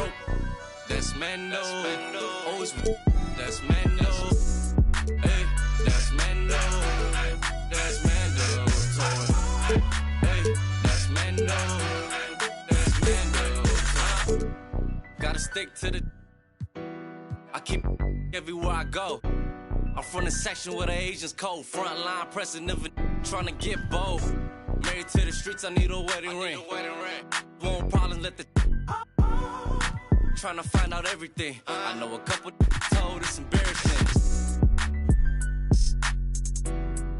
Broke, that's Mando. Always, that's Mando. Hey, that's Mando. That's Mando. Hey, that's Mando. That's Mando. Gotta stick to the. I keep everywhere I go. I'm from the section where the Asians cold. Front line pressing, never trying to get bold. Married to the streets, I need a wedding ring. Won't problems, let the trying to find out everything. I know a couple told it's embarrassing.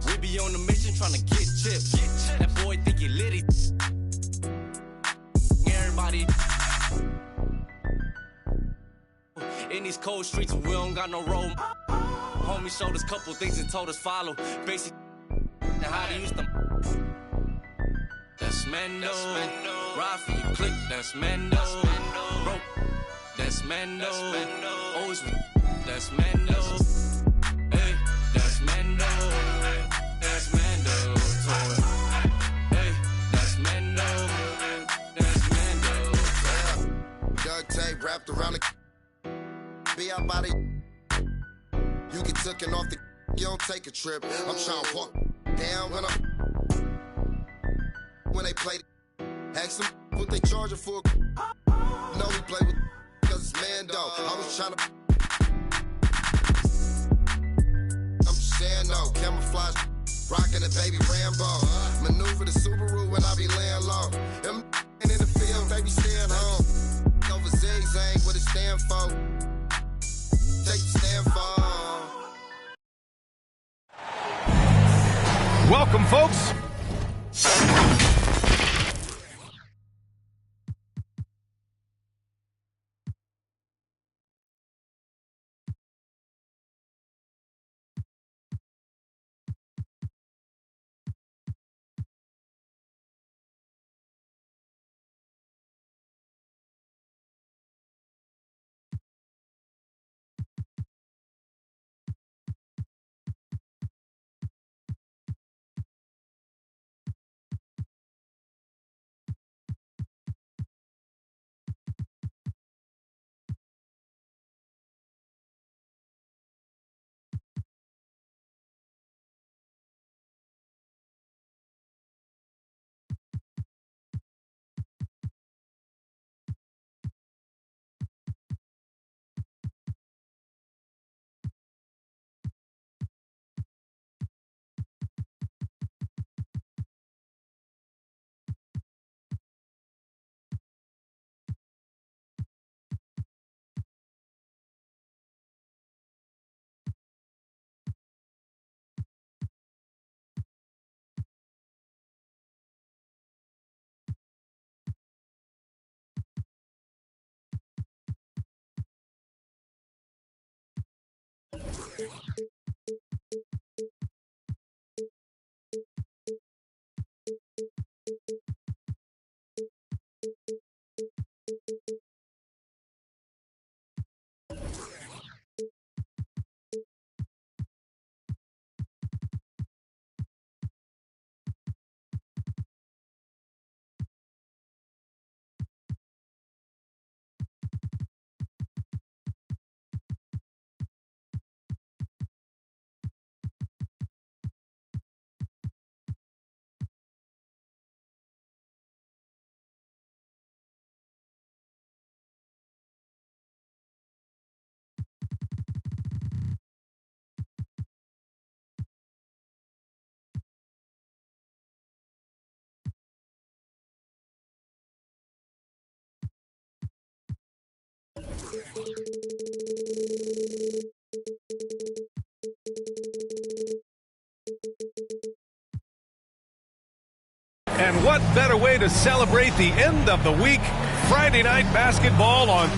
We be on the mission trying to get chips. That boy think he litty. Everybody in these cold streets, we don't got no road. Homie showed us couple things and told us follow. Basic how to use them. That's Mando. Ride for your click, that's Mando. Broke, that's Mando. Always, that's Mando. Hey, that's Mando. That's Mando. Hey, that's Mando. That's Mando. Duct tape wrapped around the be out by the. You get taken off the. You don't take a trip. I'm trying to walk down when they play. Ask them what they charging for. No, we play with cause it's Mando. I was trying to. I'm just saying no. Camouflage, rocking a baby Rambo. Maneuver the Subaru when I be laying low. Them in the field, they be staying home. Over zigzag, what it stand for? Take the stand for. Welcome, folks. And what better way to celebrate the end of the week? Friday night basketball on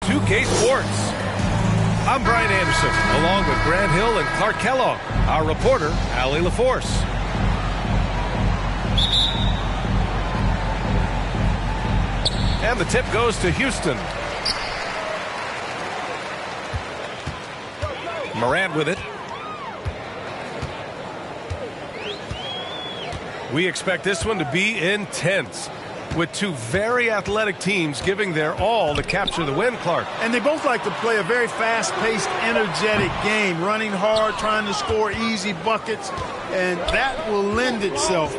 2K Sports. I'm Brian Anderson, along with Grant Hill and Clark Kellogg. Our reporter, Allie LaForce. And the tip goes to Houston. Morant with it. We expect this one to be intense, with two very athletic teams giving their all to capture the win, Clark. And they both like to play a very fast-paced, energetic game, running hard, trying to score easy buckets, and that will lend itself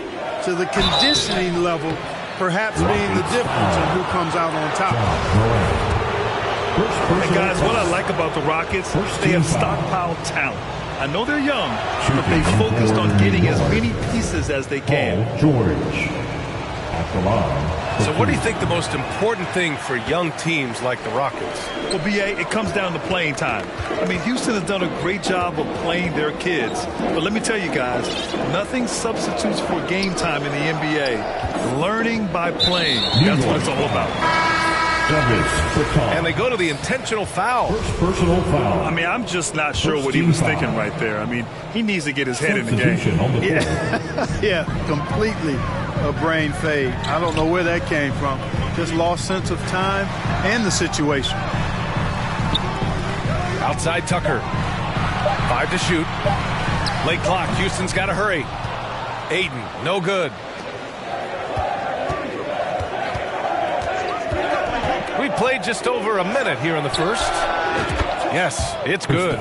to the conditioning level perhaps being the difference in who comes out on top. And guys, what I like about the Rockets, they have stockpiled talent. I know they're young, but they focused on getting as many pieces as they can. George. So what do you think the most important thing for young teams like the Rockets? Well, B.A., it comes down to playing time. I mean, Houston has done a great job of playing their kids. But let me tell you guys, nothing substitutes for game time in the NBA. Learning by playing. That's what it's all about. And they go to the intentional foul. First personal foul. I mean, I'm just not sure what he was thinking right there. I mean, he needs to get his head in the game. Yeah, completely a brain fade. I don't know where that came from. Just lost sense of time and the situation. Outside Tucker. 5 to shoot. Late clock. Houston's got to hurry. Aiden, no good. We played just over a minute here in the first. Yes, it's good.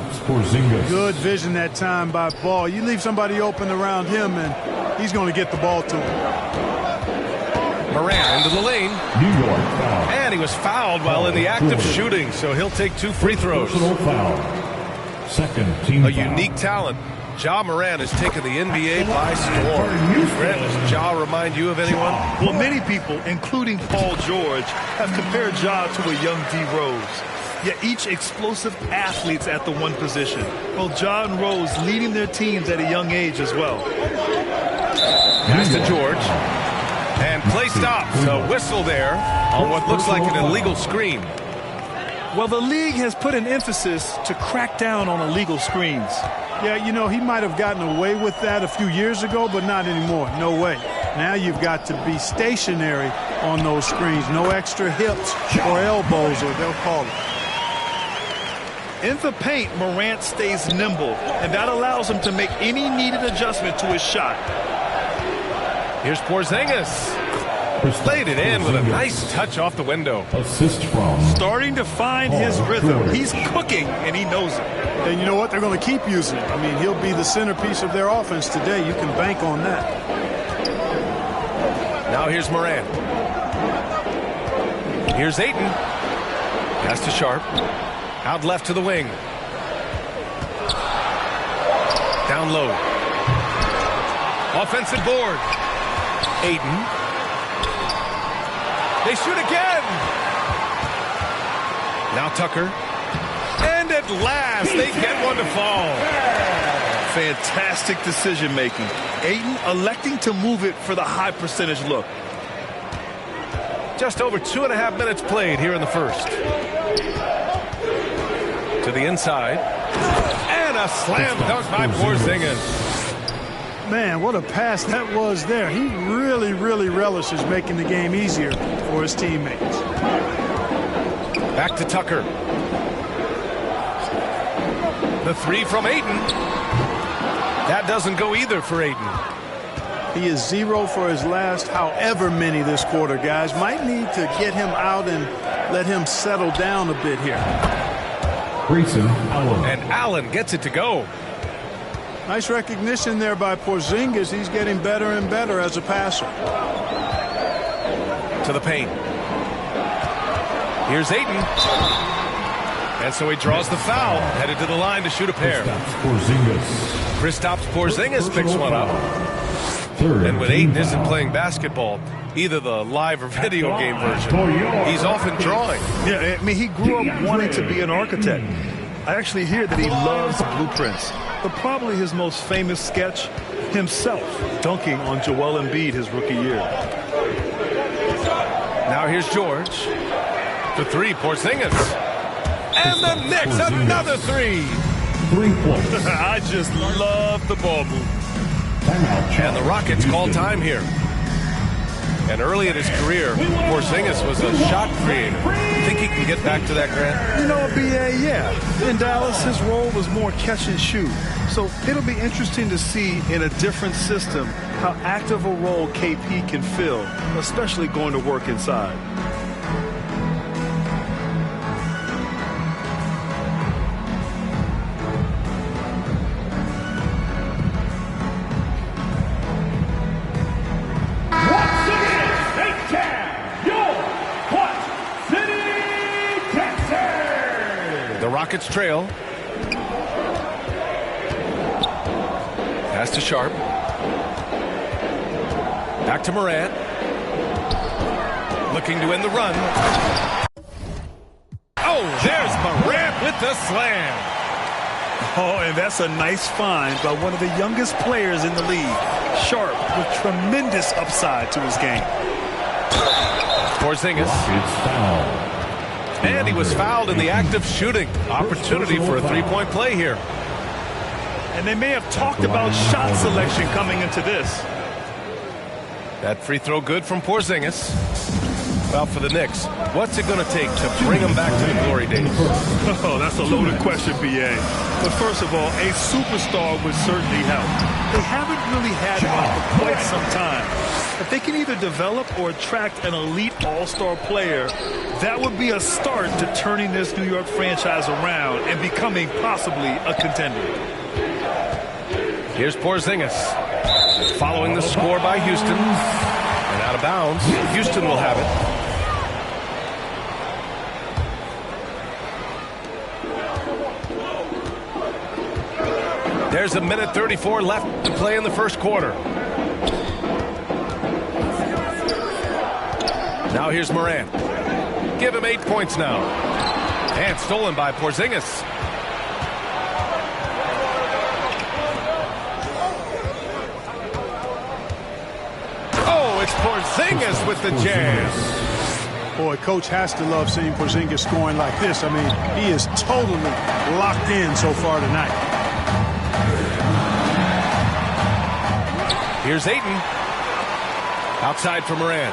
Good vision that time by Ball. You leave somebody open around him, and he's going to get the ball to him. Morant into the lane. New York foul. And he was fouled while in the act of shooting, so he'll take 2 free throws. Personal foul. Second team A foul. unique talent. Ja Morant has taken the NBA by storm. Grant, does Ja remind you of anyone? Well, many people, including Paul George, have compared Ja to a young D. Rose. Yet each explosive athletes at the one position. Well, Ja and Rose leading their teams at a young age as well. Pass to George. And play stops. A whistle there on what looks like an illegal screen. Well, the league has put an emphasis to crack down on illegal screens. Yeah, you know, he might have gotten away with that a few years ago, but not anymore. No way. Now you've got to be stationary on those screens. No extra hips or elbows, or they'll call it. In the paint, Morant stays nimble, and that allows him to make any needed adjustment to his shot. Here's Porzingis. Played it in with a nice touch off the window. Assist from. Starting to find his rhythm. He's cooking, and he knows it. And you know what? They're going to keep using him. I mean, he'll be the centerpiece of their offense today. You can bank on that. Now here's Morant. Here's Ayton. Pass to Sharp. Out left to the wing. Down low. Offensive board. Ayton. They shoot again. Now Tucker. And at last, they get one to fall. Fantastic decision making. Ayton electing to move it for the high percentage look. Just over 2.5 minutes played here in the first. To the inside. And a slam dunk by Porzingis. Man, what a pass that was there. He really, really relishes making the game easier for his teammates. Back to Tucker. The three from Ayton. That doesn't go either for Ayton. He is 0 for his last however many this quarter, guys. Might need to get him out and let him settle down a bit here. And Allen gets it to go. Nice recognition there by Porzingis. He's getting better and better as a passer. To the paint. Here's Ayton. And so he draws the foul, headed to the line to shoot a pair. Kristaps Porzingis picks one up. And when Ayton isn't playing basketball, either the live or video game version, he's often drawing. Yeah, I mean, he grew up wanting to be an architect. I actually hear that he loves blueprints. But probably his most famous sketch, himself dunking on Joel Embiid his rookie year. Now here's George. The three, Porzingis. And the Knicks, another three. 3 points. I just love the ball move. And the Rockets call time here. And early in his career, Porzingis was a shot creator. Think he can get back to that, Grant? You know, B.A., yeah. In Dallas, his role was more catch and shoot. So it'll be interesting to see in a different system how active a role KP can fill, especially going to work inside. Rockets trail. Pass to Sharp. Back to Morant. Looking to end the run. Oh, there's Morant with the slam. Oh, and that's a nice find by one of the youngest players in the league. Sharp with tremendous upside to his game. Porzingis. And he was fouled in the act of shooting. Opportunity for a three-point play here. And they may have talked about shot selection coming into this. That free throw good from Porzingis. Well, for the Knicks, what's it going to take to bring them back to the glory days? Oh, that's a loaded question, B.A. But first of all, a superstar would certainly help. They haven't really had one for quite some time. If they can either develop or attract an elite all-star player, that would be a start to turning this New York franchise around and becoming possibly a contender. Here's Porzingis. Following the score by Houston. And out of bounds. Houston will have it. There's 1:34 left to play in the first quarter. Now here's Morant. Give him 8 points now. And stolen by Porzingis. Oh, it's Porzingis with the jam. Boy, Coach has to love seeing Porzingis scoring like this. I mean, he is totally locked in so far tonight. Here's Ayton. Outside for Moran.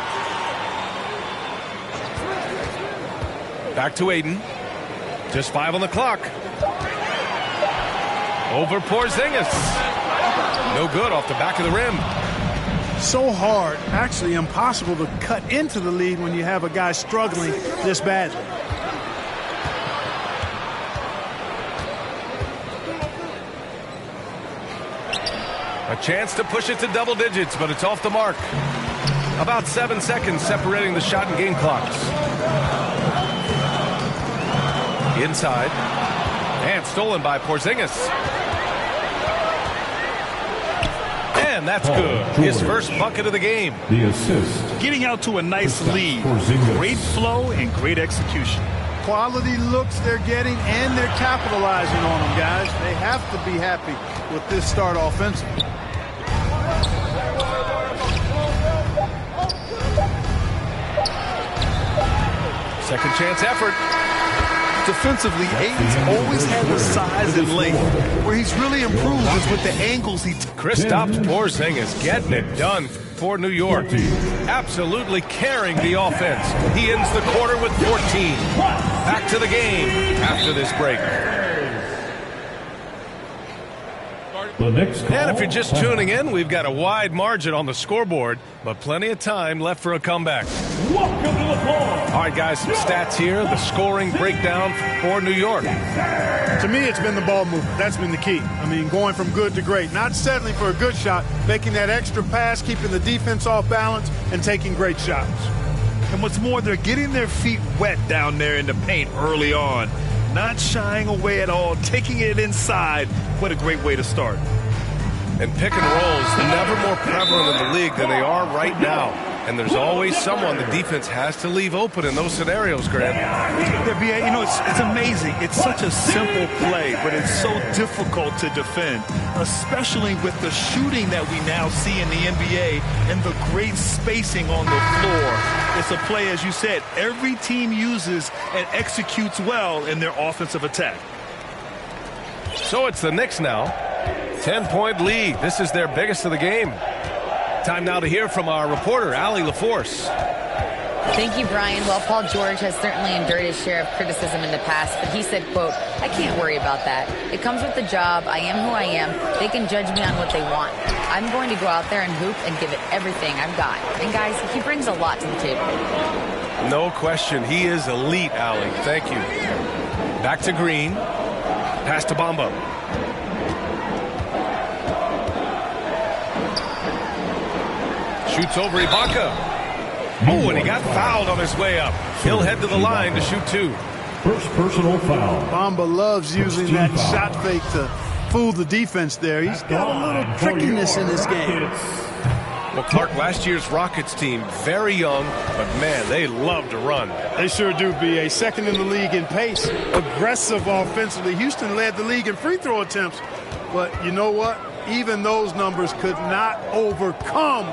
Back to Aiden. Just 5 on the clock. Over Porzingis. No good off the back of the rim. So hard, actually impossible to cut into the lead when you have a guy struggling this badly. A chance to push it to double digits, but it's off the mark. About 7 seconds separating the shot and game clocks. Inside. And stolen by Porzingis. And that's good. His first bucket of the game. The assist. Getting out to a nice lead. Great flow and great execution. Quality looks they're getting, and they're capitalizing on them, guys. They have to be happy with this start offensively. Second chance effort. Defensively, Aiden's always had the size and length. Where he's really improved is with the angles he took. Kristaps Porzingis getting it done for New York. Absolutely carrying the offense. He ends the quarter with 14. Back to the game after this break. The next call. And if you're just tuning in, we've got a wide margin on the scoreboard, but plenty of time left for a comeback. Welcome to the floor. All right, guys, some stats here. The scoring breakdown for New York. To me, it's been the ball movement. That's been the key. I mean, going from good to great. Not settling for a good shot, making that extra pass, keeping the defense off balance, and taking great shots. And what's more, they're getting their feet wet down there in the paint early on. Not shying away at all, taking it inside. What a great way to start. And pick and rolls never more prevalent in the league than they are right now. And there's always someone the defense has to leave open in those scenarios, Grant. You know, it's amazing. It's such a simple play, but it's so difficult to defend, especially with the shooting that we now see in the NBA and the great spacing on the floor. It's a play, as you said, every team uses and executes well in their offensive attack. So it's the Knicks now. 10-point lead. This is their biggest of the game. Time now to hear from our reporter, Allie LaForce. Thank you, Brian. Well, Paul George has certainly endured his share of criticism in the past, but he said, quote, "I can't worry about that. It comes with the job. I am who I am. They can judge me on what they want. I'm going to go out there and hoop and give it everything I've got." And, guys, he brings a lot to the table. No question. He is elite, Allie. Thank you. Back to Green. Pass to Bamba. Shoots over Ibaka. Oh, and he got fouled on his way up. He'll head to the line to shoot 2. First personal foul. Bamba loves using that shot fake to fool the defense there. He's got a little trickiness in his game. Well, Clark, last year's Rockets team, very young, but, man, they love to run. They sure do, B.A. Second in the league in pace. Aggressive offensively. Houston led the league in free throw attempts. But you know what? Even those numbers could not overcome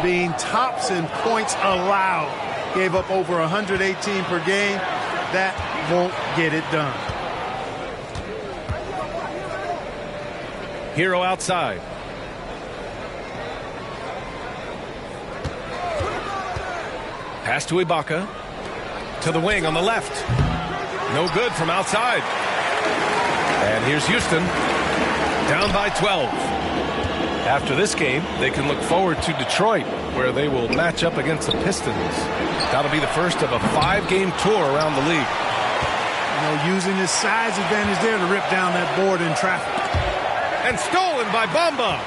being tops in points allowed. Gave up over 118 per game. That won't get it done. Hero outside. Pass to Ibaka. To the wing on the left. No good from outside. And here's Houston. Down by 12. After this game, they can look forward to Detroit, where they will match up against the Pistons. That'll be the first of a 5-game tour around the league. You know, using his size advantage there to rip down that board in traffic. And stolen by Bamba.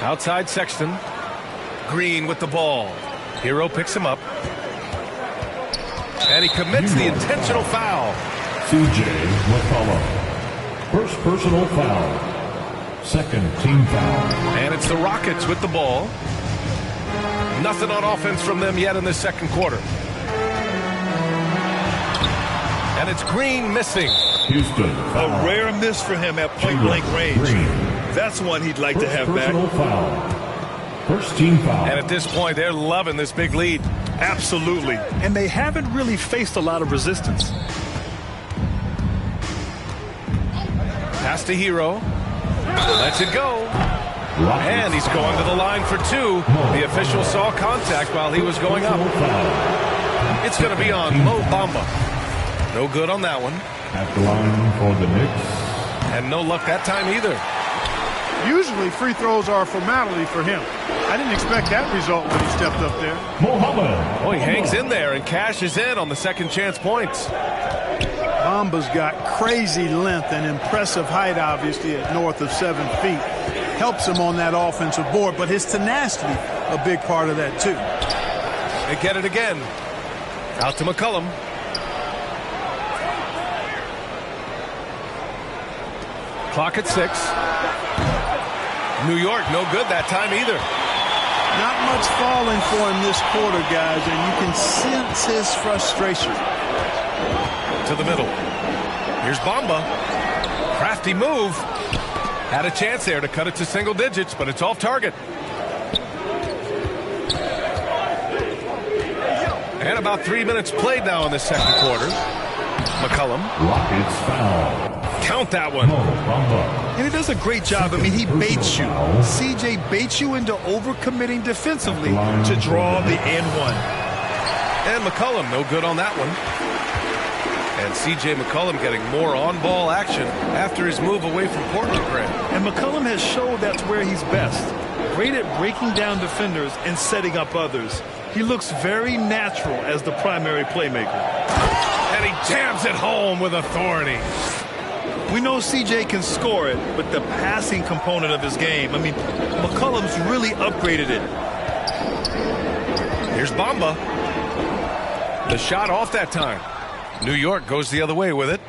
Outside Sexton. Green with the ball. Hero picks him up. And he commits the intentional foul. C.J. McCollum. First personal foul. Second team foul. And it's the Rockets with the ball. Nothing on offense from them yet in the second quarter. And it's Green missing. Houston. A rare miss for him at point-blank range. Green. That's one he'd like to have back. Personal foul. First team foul. And at this point, they're loving this big lead. Absolutely. And they haven't really faced a lot of resistance. Pass to Hero. Lets it go. And he's going to the line for two. The official saw contact while he was going up. It's going to be on Mo Bamba. No good on that one. At the line for the Knicks. And no luck that time either. Usually free throws are a formality for him. I didn't expect that result when he stepped up there. Mohammed. Oh, he hangs in there and cashes in on the second chance points. Bamba's got crazy length and impressive height, obviously, at north of 7 feet. Helps him on that offensive board, but his tenacity, a big part of that, too. They get it again. Out to McCollum. Clock at 6. New York, no good that time either. Not much falling for him this quarter, guys, and you can sense his frustration. To the middle. Here's Bamba. Crafty move. Had a chance there to cut it to single digits, but it's off target. And about 3 minutes played now in the second quarter. McCollum. Rockets foul. Count that one. And he does a great job. I mean, he baits you. CJ baits you into overcommitting defensively to draw the and one. And McCollum, no good on that one. And C.J. McCollum getting more on-ball action after his move away from Portland, Grant. And McCollum has showed that's where he's best. Great at breaking down defenders and setting up others. He looks very natural as the primary playmaker. And he jams it home with authority. We know CJ can score it, but the passing component of his game, I mean, McCollum's really upgraded it. Here's Bamba. The shot off that time. New York goes the other way with it.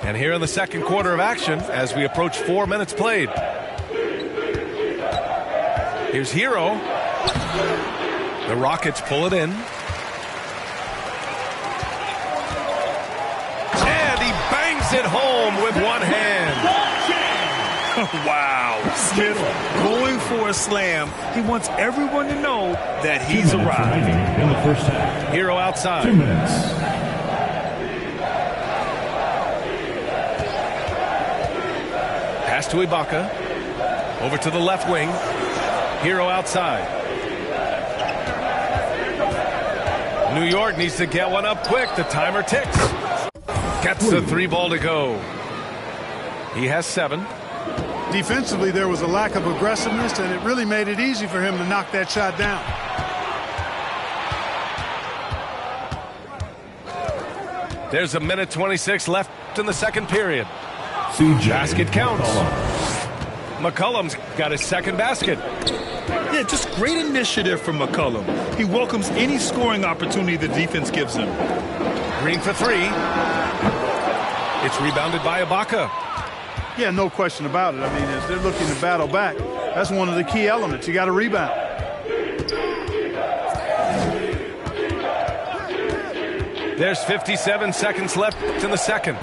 And here in the second quarter of action, as we approach 4 minutes played. Here's Hero. The Rockets pull it in. And he bangs it home with one hand. Wow. Smith going for a slam. He wants everyone to know that he's arrived. In the first half. Hero outside. 2 minutes. Pass to Ibaka. Over to the left wing. Hero outside. New York needs to get one up quick. The timer ticks. Gets the 3 ball to go. He has 7. Defensively, there was a lack of aggressiveness, and it really made it easy for him to knock that shot down. There's 1:26 left in the second period. CJ. Basket counts. McCollum's got his second basket. Yeah, just great initiative from McCollum. He welcomes any scoring opportunity the defense gives him. Green for 3. It's rebounded by Ibaka. Yeah, no question about it. I mean, as they're looking to battle back, that's one of the key elements. You got to rebound. There's 57 seconds left in the second.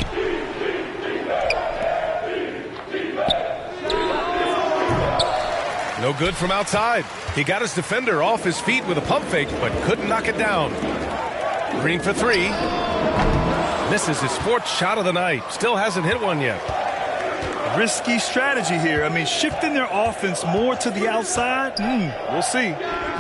No good from outside. He got his defender off his feet with a pump fake, but couldn't knock it down. Green for 3. Misses his 4th shot of the night. Still hasn't hit one yet. Risky strategy here. I mean, shifting their offense more to the outside, we'll see.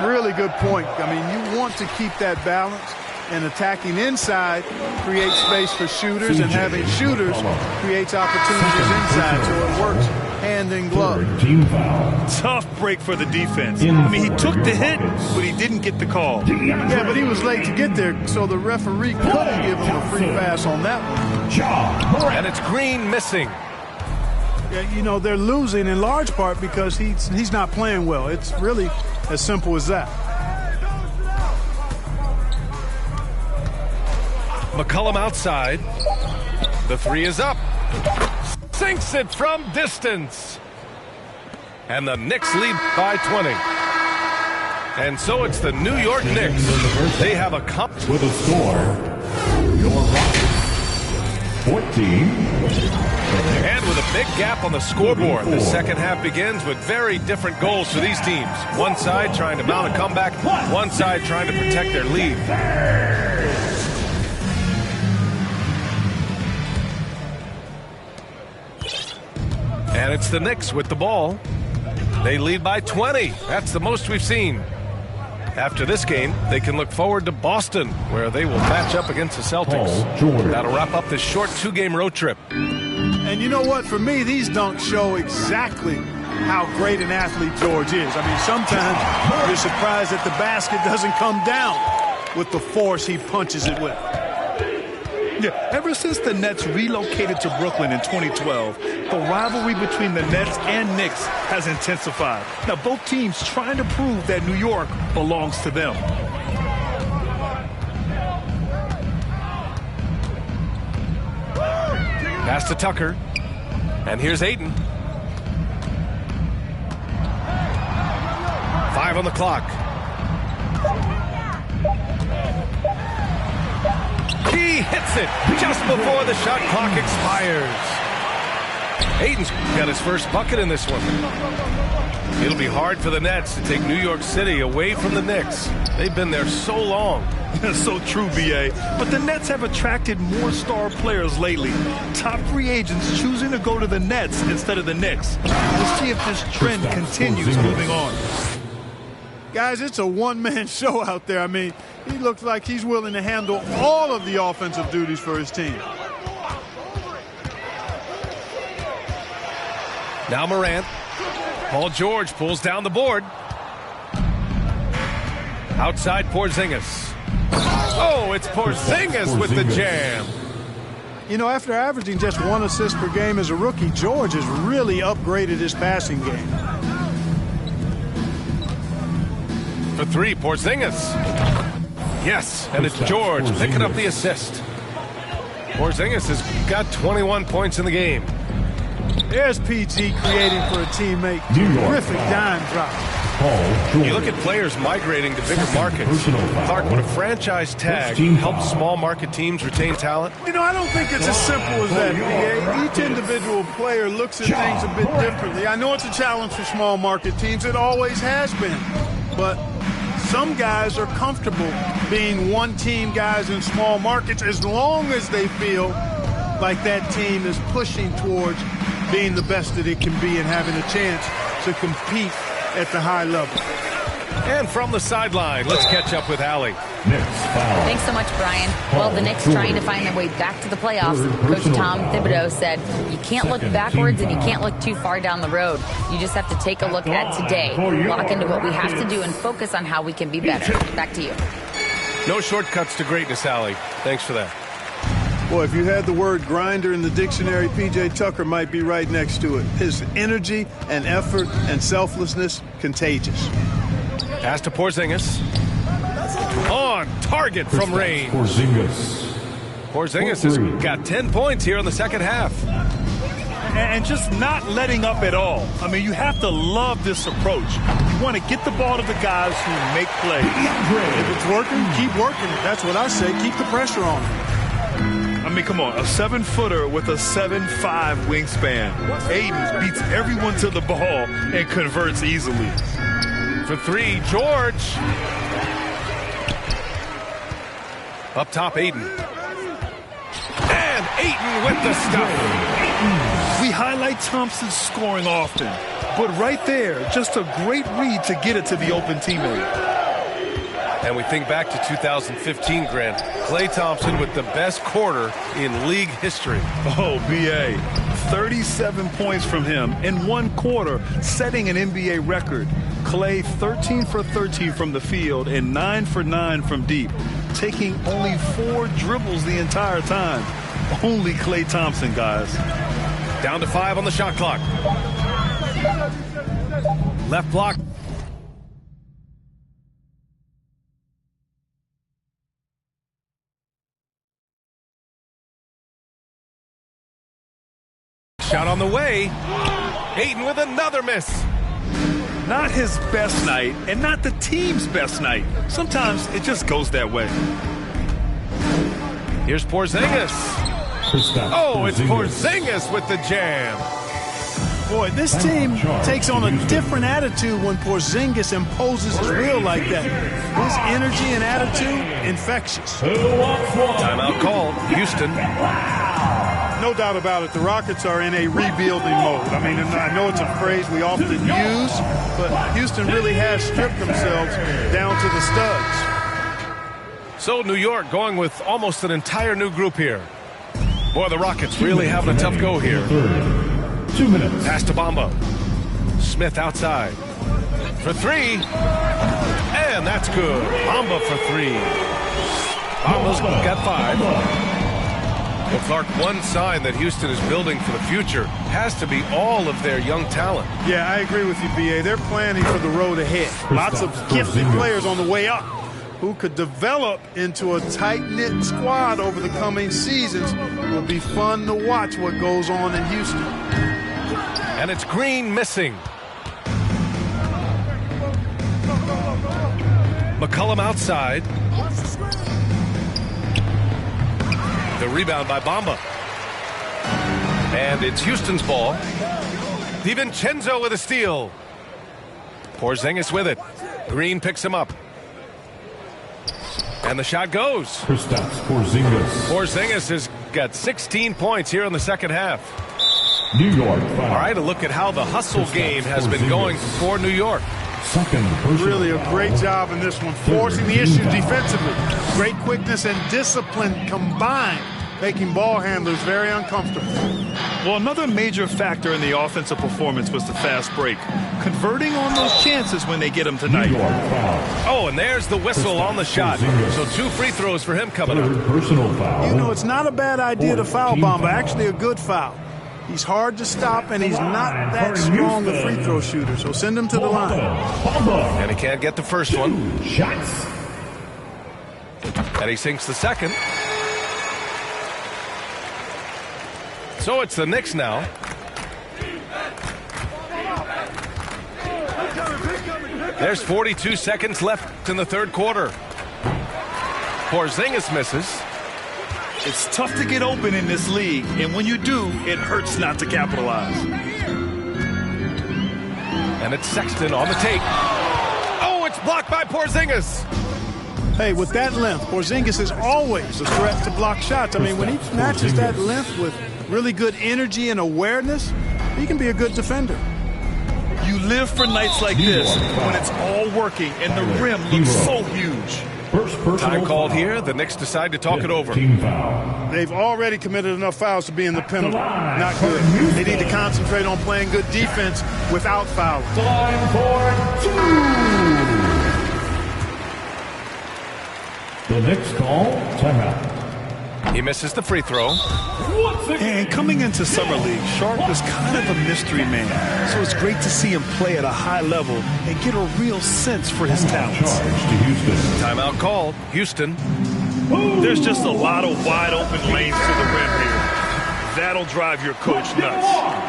Really good point. I mean, you want to keep that balance, and attacking inside creates space for shooters, and having shooters creates opportunities inside, so it works hand in glove. Team foul. Tough break for the defense. I mean, he took the hit, but he didn't get the call. Yeah, but he was late to get there, so the referee couldn't give him a free pass on that one. And it's Green missing. Yeah, you know, they're losing in large part because he's not playing well. It's really as simple as that. McCollum outside. The 3 is up. Sinks it from distance. And the Knicks lead by 20. And so it's the New York Knicks. They have a with a score. Your Rockets 14. And with a big gap on the scoreboard, the second half begins with very different goals for these teams. One side trying to mount a comeback, one side trying to protect their lead. And it's It's the Knicks with the ball. They lead by 20. That's the most we've seen. After this game, they can look forward to Boston, where they will match up against the Celtics. That'll wrap up this short 2-game road trip. And you know what? For me, these dunks show exactly how great an athlete George is. I mean, sometimes you're surprised that the basket doesn't come down with the force he punches it with. Yeah, ever since the Nets relocated to Brooklyn in 2012, the rivalry between the Nets and Knicks has intensified. Now, both teams trying to prove that New York belongs to them. Pass to Tucker. And here's Ayton. 5 on the clock. He hits it just before the shot clock expires. Ayton's got his first bucket in this one. It'll be hard for the Nets to take New York City away from the Knicks. They've been there so long. So true, B.A. But the Nets have attracted more star players lately. Top free agents choosing to go to the Nets instead of the Knicks. We'll see if this trend continues moving on. Guys, it's a one-man show out there. I mean, he looks like he's willing to handle all of the offensive duties for his team. Now Morant. Paul George pulls down the board. Outside Porzingis. Oh, it's Porzingis with the jam. You know, after averaging just 1 assist per game as a rookie, George has really upgraded his passing game. For 3, Porzingis. Yes, and it's George picking up the assist. Porzingis has got 21 points in the game. There's PG creating for a teammate. Terrific dime drop. You look at players migrating to bigger markets. Clark, would a franchise tag help small market teams retain talent? You know, I don't think it's as simple as that, B.A. Each individual player looks at things a bit differently. I know it's a challenge for small market teams. It always has been. But some guys are comfortable being one-team guys in small markets as long as they feel like that team is pushing towards being the best that it can be and having a chance to compete at the high level. And from the sideline, let's catch up with Allie. Thanks so much, Brian. Well, the Knicks trying to find their way back to the playoffs. Coach Tom Thibodeau said, you can't look backwards and you can't look too far down the road. You just have to take a look at today, lock into what we have to do, and focus on how we can be better. Back to you. No shortcuts to greatness, Allie. Thanks for that. Boy, if you had the word grinder in the dictionary, P.J. Tucker might be right next to it. His energy and effort and selflessness, contagious. Pass to Porzingis. On target from range. Porzingis has got 10 points here in the second half. And just not letting up at all. I mean, you have to love this approach. You want to get the ball to the guys who make plays. If it's working, keep working it. That's what I say. Keep the pressure on. I mean, come on, a 7-footer with a 7'5" wingspan. Ayton beats everyone to the ball and converts easily. For 3, George. Up top, Ayton. And Ayton with the stuff. We highlight Thompson's scoring often, but right there, just a great read to get it to the open teammate. And we think back to 2015, Grant. Klay Thompson with the best quarter in league history. Oh, B.A. 37 points from him in 1 quarter, setting an NBA record. Klay 13 for 13 from the field and 9 for 9 from deep, taking only 4 dribbles the entire time. Only Klay Thompson, guys. Down to 5 on the shot clock. Left block. Shot on the way. Ayton with another miss. Not his best night and not the team's best night. Sometimes it just goes that way. Here's Porzingis. Oh, it's Porzingis with the jam. Boy, this team takes on a different attitude when Porzingis imposes his will like that. His energy and attitude, infectious. Timeout called. Houston. No doubt about it. The Rockets are in a rebuilding mode. I mean, I know it's a phrase we often use, but Houston really has stripped themselves down to the studs. So New York going with almost an entire new group here. Boy, the Rockets really having a tough go here. 2 minutes. Pass to Bamba. Smith outside. For three. And that's good. Bamba for three. Bamba's got 5. Well, Clark, one sign that Houston is building for the future has to be all of their young talent. Yeah, I agree with you, B.A. They're planning for the road ahead. Lots of gifted players on the way up who could develop into a tight-knit squad over the coming seasons. It'll be fun to watch what goes on in Houston. And it's Green missing. McCollum outside. The rebound by Bamba. And it's Houston's ball. DiVincenzo with a steal. Porzingis with it. Green picks him up. And the shot goes. Kristaps Porzingis. Porzingis has got 16 points here in the second half. New York foul. All right, a look at how the hustle game has been going for New York. Second personal Really a foul. great job in this one, forcing the issue defensively. Great quickness and discipline combined, making ball handlers very uncomfortable. Well, another major factor in the offensive performance was the fast break. Converting on those chances when they get them tonight. New York foul. Oh, and there's the whistle on the shot. So 2 free throws for him coming up. Third personal foul. You know, it's not a bad idea to foul Bamba, actually a good foul. He's hard to stop, and he's not that strong a free throw shooter, so send him to the line. And he can't get the first one. Shots. And he sinks the second. So it's the Knicks now. There's 42 seconds left in the third quarter. Porzingis misses. It's tough to get open in this league, and when you do, it hurts not to capitalize. And it's Sexton on the take. Oh, it's blocked by Porzingis. Hey, with that length, Porzingis is always a threat to block shots. I mean, when he matches that length with really good energy and awareness, he can be a good defender. You live for nights like this when it's all working and the rim looks so huge. First personal Time called foul. here. The Knicks decide to talk it over. Team foul. They've already committed enough fouls to be in the penalty. Not good. They need to concentrate on playing good defense without fouling. Time for 2. The Knicks call timeout. He misses the free throw. And coming into Summer League, Sharp is kind of a mystery man. So it's great to see him play at a high level and get a real sense for his talents. Charge to Houston. Timeout called. Houston. There's just a lot of wide open lanes to the rim here. That'll drive your coach nuts.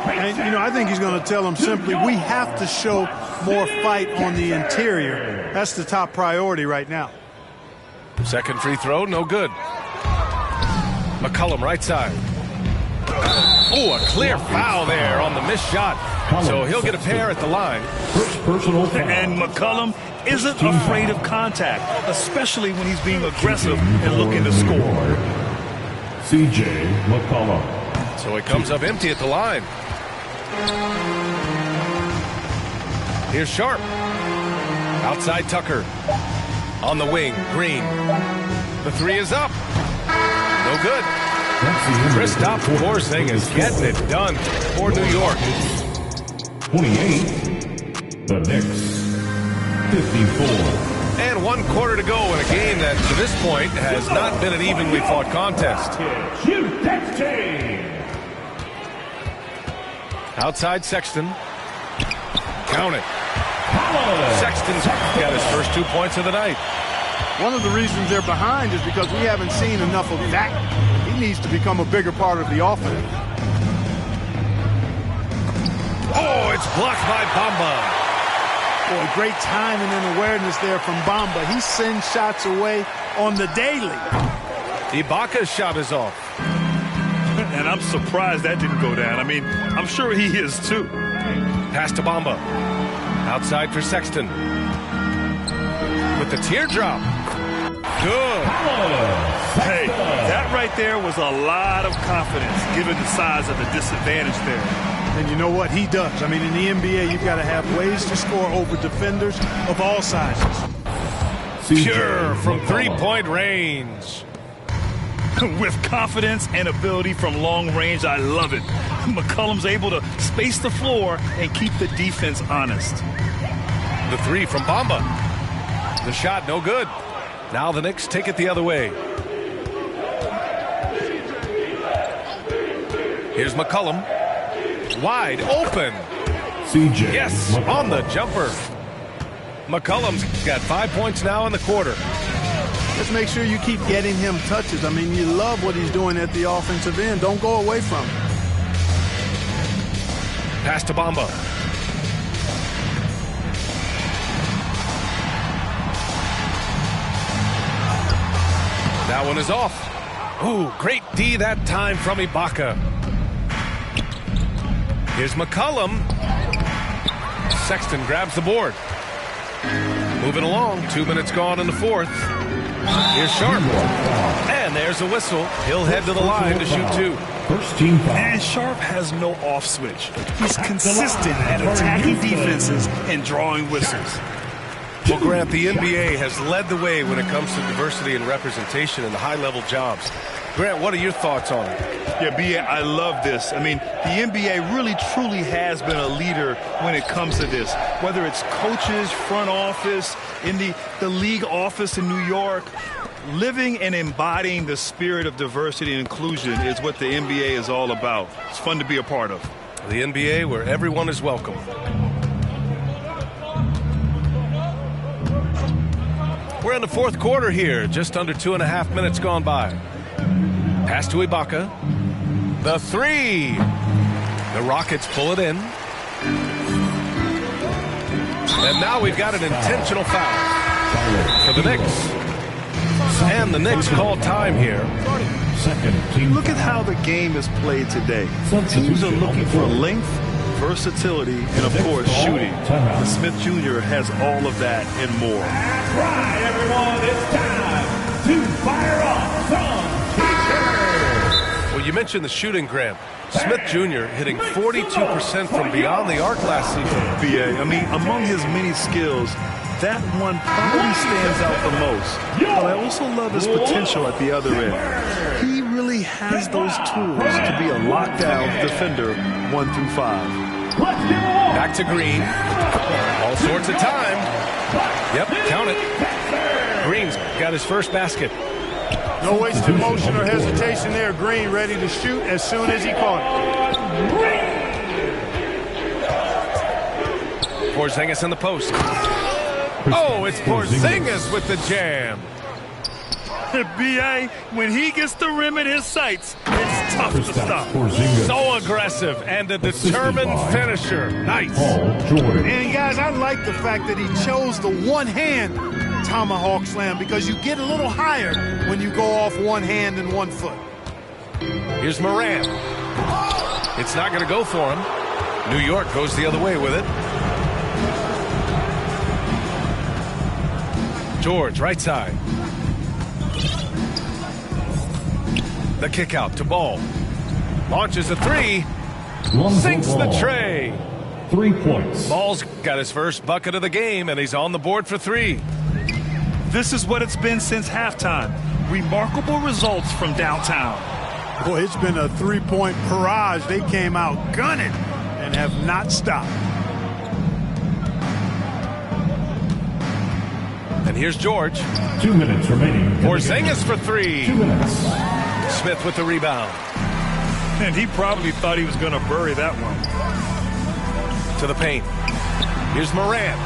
And, you know, I think he's going to tell them simply, we have to show more fight on the interior. That's the top priority right now. Second free throw, no good. McCollum right side. Oh, a clear foul there on the missed shot. So he'll get a pair at the line. First personal foul. And McCollum isn't afraid of contact, especially when he's being aggressive and looking to score. C.J. McCollum. So he comes up empty at the line. Here's Sharp. Outside Tucker. On the wing, Green. The three is up. No good. Kristaps Porzingis getting it done for New York. 28. The Knicks. 54. And 1 quarter to go in a game that, to this point, has not been an evenly fought contest. Outside Sexton. Count it. Sexton's got his first 2 points of the night. One of the reasons they're behind is because we haven't seen enough of that. He needs to become a bigger part of the offense. Oh, it's blocked by Bamba. Boy, great timing and awareness there from Bamba. He sends shots away on the daily. Ibaka's shot is off. And I'm surprised that didn't go down. I mean, I'm sure he is too. Pass to Bamba. Outside for Sexton. With the teardrop. Good. Hey, that right right there was a lot of confidence given the size of the disadvantage there. And you know what he does? I mean, in the NBA, you've got to have ways to score over defenders of all sizes. Pure from three-point range. With confidence and ability from long range, I love it. McCollum's able to space the floor and keep the defense honest. The three from Bamba. The shot, no good. Now the Knicks take it the other way. Here's McCollum. Wide open. CJ. Yes, on the jumper. McCollum's got 5 points now in the quarter. Just make sure you keep getting him touches. I mean, you love what he's doing at the offensive end. Don't go away from him. Pass to Bamba. That one is off. Ooh, great D that time from Ibaka. Here's McCollum. Sexton grabs the board. Moving along, 2 minutes gone in the fourth. Here's Sharp. And there's a whistle. He'll head to the line to shoot two. First team foul. And Sharp has no off switch. He's consistent at attacking defenses and drawing whistles. Well, Grant, the NBA has led the way when it comes to diversity and representation in the high-level jobs. Grant, what are your thoughts on it? Yeah, B.A., I love this. I mean, the NBA really, truly has been a leader when it comes to this. Whether it's coaches, front office, in the league office in New York, living and embodying the spirit of diversity and inclusion is what the NBA is all about. It's fun to be a part of. The NBA where everyone is welcome. We're in the fourth quarter here, just under 2.5 minutes gone by. Pass to Ibaka. The three. The Rockets pull it in. And now we've got an intentional foul for the Knicks. And the Knicks call time here. Look at how the game is played today. Teams are looking for length, versatility, and, of course, shooting. And Smith Jr. has all of that and more. That's right, everyone. It's time to fire up some pitchers. Well, you mentioned the shooting, Graham. Smith Jr. hitting 42% from beyond the arc last season. B.A., I mean, among his many skills, that one probably stands out the most. But I also love his potential at the other end. He really has those tools to be a lockdown defender 1 through 5. Back to Green. All sorts of time. Yep, count it. Green's got his first basket. No wasted motion or hesitation there. Green ready to shoot as soon as he caught it. Porzingis in the post. Oh, it's Porzingis with the jam. B.A., when he gets the rim in his sights, it's tough to stop. So aggressive and a determined finisher. Nice. And, guys, I like the fact that he chose the one-hand tomahawk slam because you get a little higher when you go off one hand and 1 foot. Here's Moran. It's not going to go for him. New York goes the other way with it. George, right side. The kick out to Ball. Launches a three. Sinks the tray. 3 points. Ball's got his first bucket of the game, and he's on the board for 3. This is what it's been since halftime. Remarkable results from downtown. Boy, it's been a three-point barrage. They came out gunning and have not stopped. And here's George. 2 minutes remaining. Porzingis for 3. 2 minutes. Smith with the rebound. And he probably thought he was going to bury that one. To the paint. Here's Moran.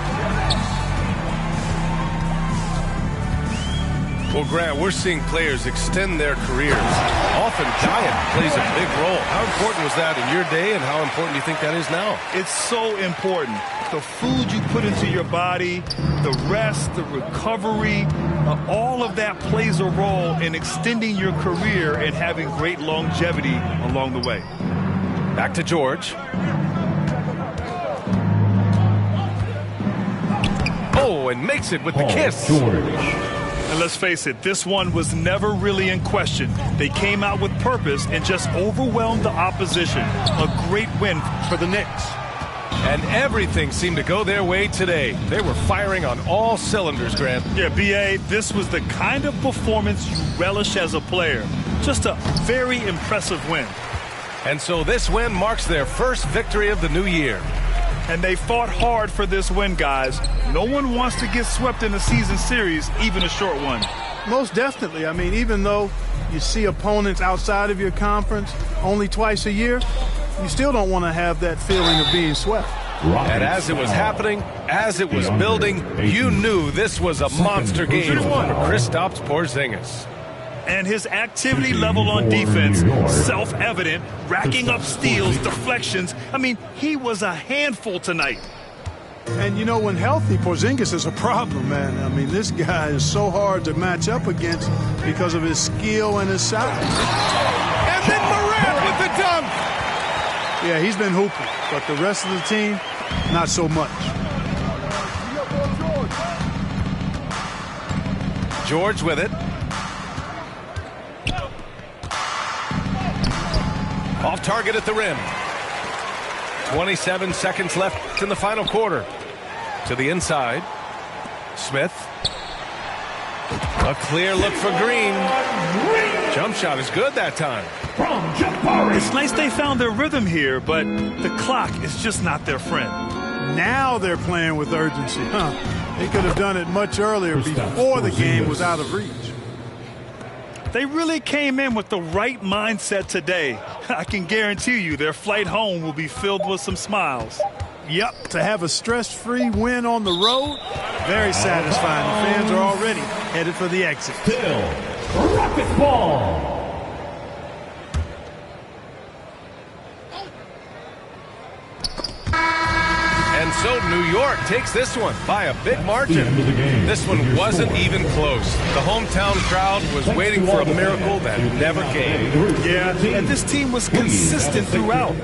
Well, Grant, we're seeing players extend their careers. Often diet plays a big role. How important was that in your day, and how important do you think that is now? It's so important. The food you put into your body, the rest, the recovery, all of that plays a role in extending your career and having great longevity along the way. Back to George. Oh, and makes it with the kiss. George. And let's face it, this one was never really in question. They came out with purpose and just overwhelmed the opposition. A great win for the Knicks. And everything seemed to go their way today. They were firing on all cylinders, Grant. Yeah, B.A., this was the kind of performance you relish as a player. Just a very impressive win. And so this win marks their first victory of the new year. And they fought hard for this win, guys. No one wants to get swept in the season series, even a short one. Most definitely. I mean, even though you see opponents outside of your conference only twice a year, you still don't want to have that feeling of being swept. And as it was happening, as it was building, you knew this was a monster game for Kristaps Porzingis. And his activity level on defense, self-evident, racking up steals, deflections. I mean, he was a handful tonight. And, you know, when healthy, Porzingis is a problem, man. I mean, this guy is so hard to match up against because of his skill and his size. And then Morant with the dunk. Yeah, he's been hooping, but the rest of the team, not so much. George with it. Off target at the rim. 27 seconds left in the final quarter. To the inside. Smith. A clear look for Green. Jump shot is good that time. It's nice they found their rhythm here, but the clock is just not their friend. Now they're playing with urgency. They could have done it much earlier before the game was out of reach. They really came in with the right mindset today. I can guarantee you their flight home will be filled with some smiles. Yep, to have a stress-free win on the road, very satisfying. The fans are already headed for the exit. Still, Rockets ball. And so New York takes this one by a big margin. This one wasn't even close. The hometown crowd was waiting for a miracle that never came. Yeah, and this team was consistent throughout.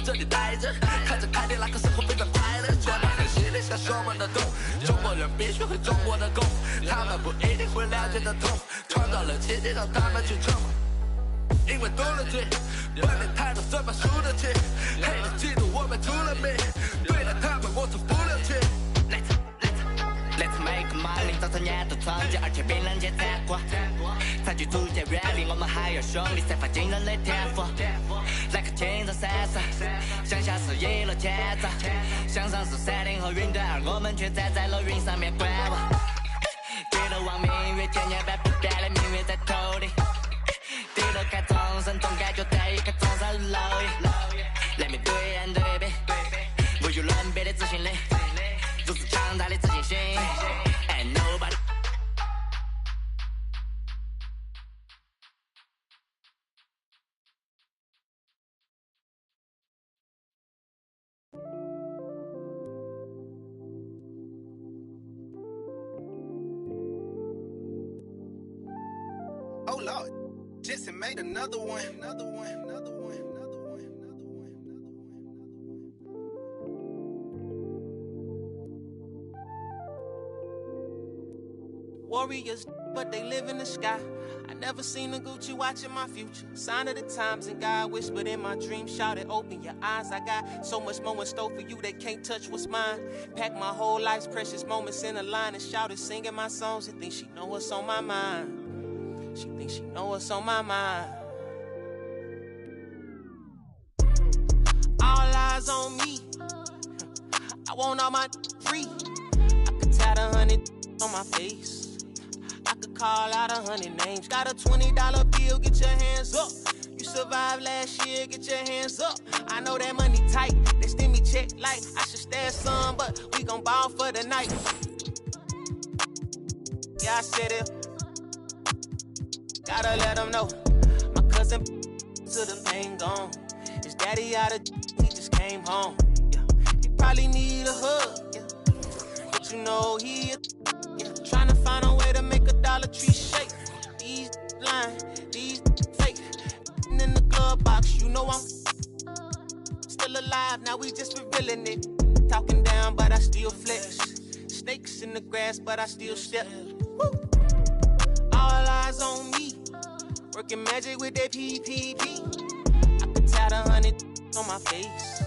这里待着，看着凯迪拉克生活变得快乐，觉得很心里想说我的痛。中国人必须会中国的功，他们不一定会了解的痛，创造了奇迹让他们去冲。因为多了去，笨的态度怎么输得起？黑人嫉妒我们出了名，对待他们我从不留情。Let's make money， 早餐也都创建，而且槟榔街太过。餐具组件原理，我们还有兄弟散发惊人的天赋。来个青藏山上，向下是一路前走，向上是山顶和云端，而我们却站在了云上面观望。低头望明月，千年百不变的明月在头顶。低头看众生，总感觉在一个众生蝼蚁。来面对眼对比，无与伦比的自信力，如此强大的自信心。And nobody。Oh Lord, Jesse made another one, another one, another one, another one, another one, another one. Warriors, but they live in the sky. I never seen a Gucci watching my future. Sign of the times, and God whispered in my dream, shouted, open your eyes. I got so much more in store for you they can't touch what's mine. Pack my whole life's precious moments in a line and shouted, singing my songs and think she know what's on my mind. She thinks she know what's on my mind. All eyes on me. I want all my free. I could tat 100 on my face. I could call out 100 names. Got a $20 bill, get your hands up. You survived last year, get your hands up. I know that money tight, they send me check like I should stash some, but we gon' ball for the night. Yeah, I said it. Gotta let them know. My cousin to the pain gone. His daddy out of he just came home. Yeah. He probably need a hug. Yeah. But you know he trying to find a way to make a Dollar Tree shake. These lying, these fake. And in the glove box, you know I'm still alive. Now we just revealing it. Talking down, but I still flex. Snakes in the grass, but I still step. Woo. All eyes on me. Working magic with that PPP. I could tat 100 on my face.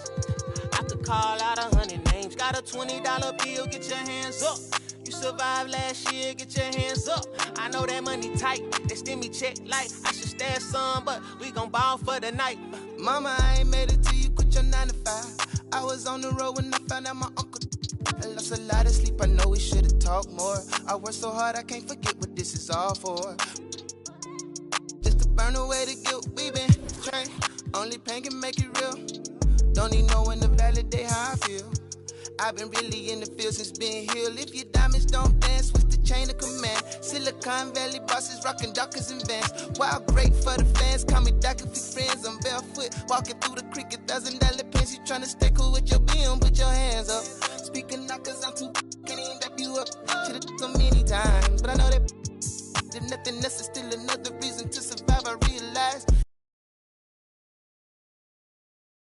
I could call out 100 names. Got a $20 bill, get your hands up. You survived last year, get your hands up. I know that money tight, they send me check like I should stash some, but we gon' ball for the night. Mama, I ain't made it till you quit your 9 to 5. I was on the road when I found out my uncle. I lost a lot of sleep, I know we should've talked more. I worked so hard, I can't forget what this is all for. Just to burn away the guilt, we been trained. Only pain can make it real. Don't need no one to validate how I feel. I've been really in the field since being healed. If your diamonds don't dance, what's the chain of command? Silicon Valley bosses rocking Dockers and Vans. Wild great for the fans, call me Doc if we friends. I'm barefoot, walking through the creek, $1,000 pants. You tryna stay cool with your BM, put your hands up. Speaking not cause I'm too can't even back you up. Should've so many times, but I know that if nothing else is still another